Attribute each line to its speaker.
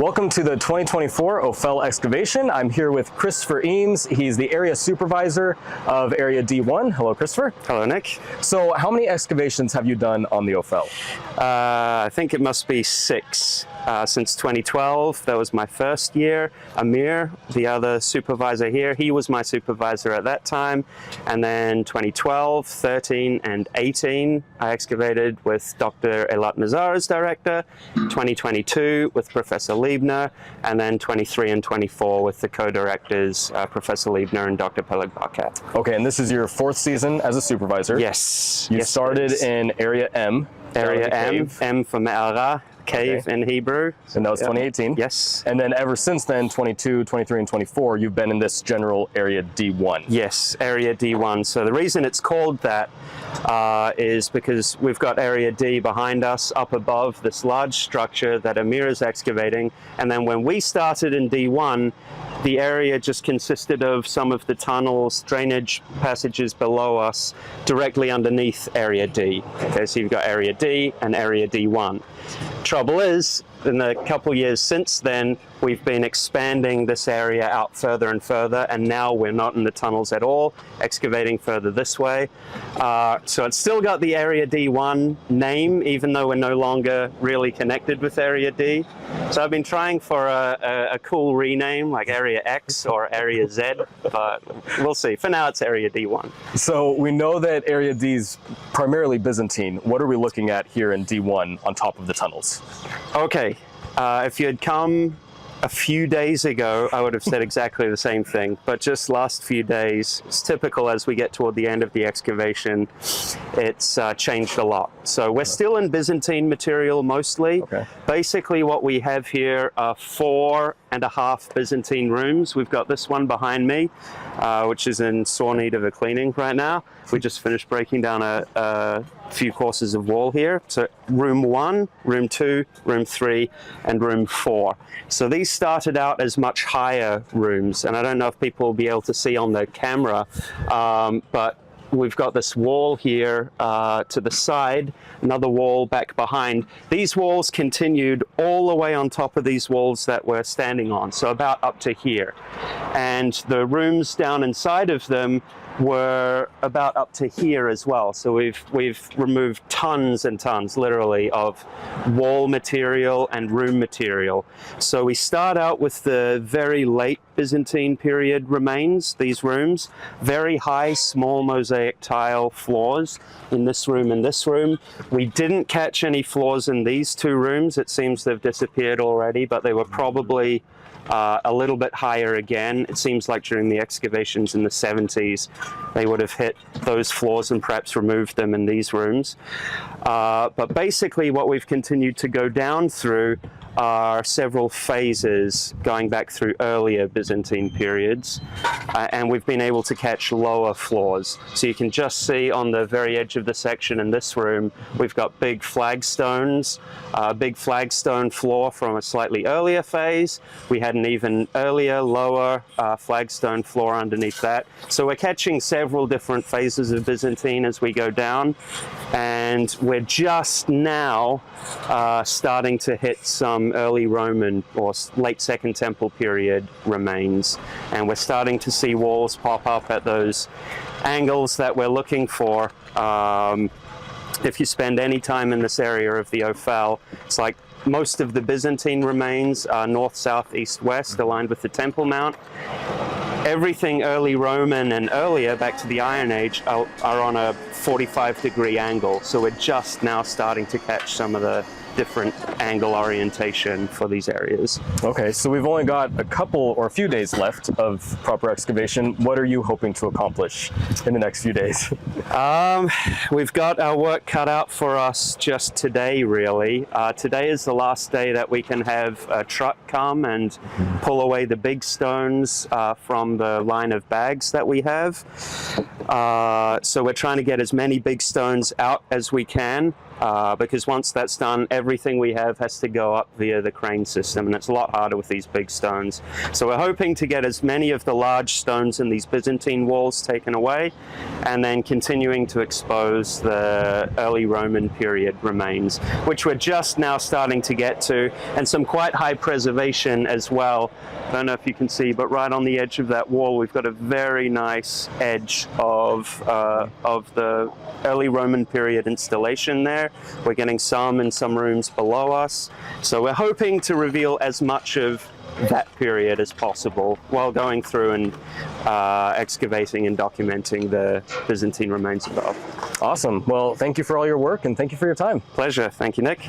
Speaker 1: Welcome to the 2024 Ophel Excavation. I'm here with Christopher Eames. He's the area supervisor of Area D1. Hello, Christopher.
Speaker 2: Hello, Nick.
Speaker 1: So how many excavations have you done on the Ophel?
Speaker 2: I think it must be 6 since 2012. That was my first year. Amir, the other supervisor here, he was my supervisor at that time. And then 2012, 13, and 18, I excavated with Dr. Eilat Mazar as director. 2022 with Professor Liebner, and then 23 and 24 with the co-directors, Professor Liebner and Dr. Peleg Barkat.
Speaker 1: Okay, and this is your 4th season as a supervisor.
Speaker 2: Yes.
Speaker 1: You
Speaker 2: yes,
Speaker 1: started in Area M.
Speaker 2: Area M for Me'ara, cave in Hebrew.
Speaker 1: And that was 2018?
Speaker 2: Yes.
Speaker 1: And then ever since then, 22, 23, and 24, you've been in this general Area D1.
Speaker 2: Yes, Area D1. So the reason it's called that is because we've got Area D behind us, up above this large structure that Amir is excavating. And then when we started in D1, the area just consisted of some of the tunnels, drainage passages below us, directly underneath Area D. Okay, so you've got Area D and Area D1. Trouble is, in the couple years since then, we've been expanding this area out further and further, and now we're not in the tunnels at all, excavating further this way. So it's still got the Area D1 name, even though we're no longer really connected with Area D. So I've been trying for a cool rename, like Area X or Area Z, but we'll see. For now, it's Area D1.
Speaker 1: So we know that Area D is primarily Byzantine. What are we looking at here in D1 on top of the tunnels?
Speaker 2: Okay, if you had come a few days ago, I would have said exactly the same thing, but just last few days, it's typical as we get toward the end of the excavation, it's changed a lot. So we're still in Byzantine material mostly.
Speaker 1: Okay.
Speaker 2: Basically what we have here are 4.5 Byzantine rooms. We've got this one behind me, which is in sore need of a cleaning right now. We just finished breaking down a few courses of wall here. So room 1, room 2, room 3, and room 4. So these started out as much higher rooms, and I don't know if people will be able to see on the camera, but we've got this wall here to the side, another wall back behind. These walls continued all the way on top of these walls that we're standing on, so about up to here. And the rooms down inside of them were about up to here as well. So we've removed tons and tons, literally, of wall material and room material. So we start out with the very late Byzantine period remains, these rooms, very high, small mosaic tile floors in this room and this room. We didn't catch any floors in these 2 rooms. It seems they've disappeared already, but they were probably a little bit higher again. It seems like during the excavations in the 70s, they would have hit those floors and perhaps removed them in these rooms. But basically what we've continued to go down through are several phases going back through earlier Byzantine periods, and we've been able to catch lower floors. So you can just see on the very edge of the section in this room, we've got big flagstones, big flagstone floor from a slightly earlier phase. We had an even earlier, lower flagstone floor underneath that. So we're catching several different phases of Byzantine as we go down, and we're just now starting to hit some early Roman or late Second Temple period remains, and we're starting to see walls pop up at those angles that we're looking for. If you spend any time in this area of the Ophel, it's like most of the Byzantine remains are north, south, east, west, aligned with the Temple Mount. Everything early Roman and earlier, back to the Iron Age, are on a 45-degree angle. So we're just now starting to catch some of the different angle orientation for these areas.
Speaker 1: Okay, so we've only got a couple or a few days left of proper excavation. What are you hoping to accomplish in the next few days?
Speaker 2: We've got our work cut out for us just today, really. Today is the last day that we can have a truck come and pull away the big stones from the line of bags that we have. So we're trying to get as many big stones out as we can, because once that's done, everything we have has to go up via the crane system, and it's a lot harder with these big stones. So we're hoping to get as many of the large stones in these Byzantine walls taken away, and then continuing to expose the early Roman period remains, which we're just now starting to get to, and some quite high preservation as well. I don't know if you can see, but right on the edge of that wall, we've got a very nice edge of the early Roman period installation there. We're getting some in some rooms below us. So we're hoping to reveal as much of that period as possible while going through and excavating and documenting the Byzantine remains above.
Speaker 1: Awesome. Well, thank you for all your work and thank you for your time.
Speaker 2: Pleasure. Thank you, Nick.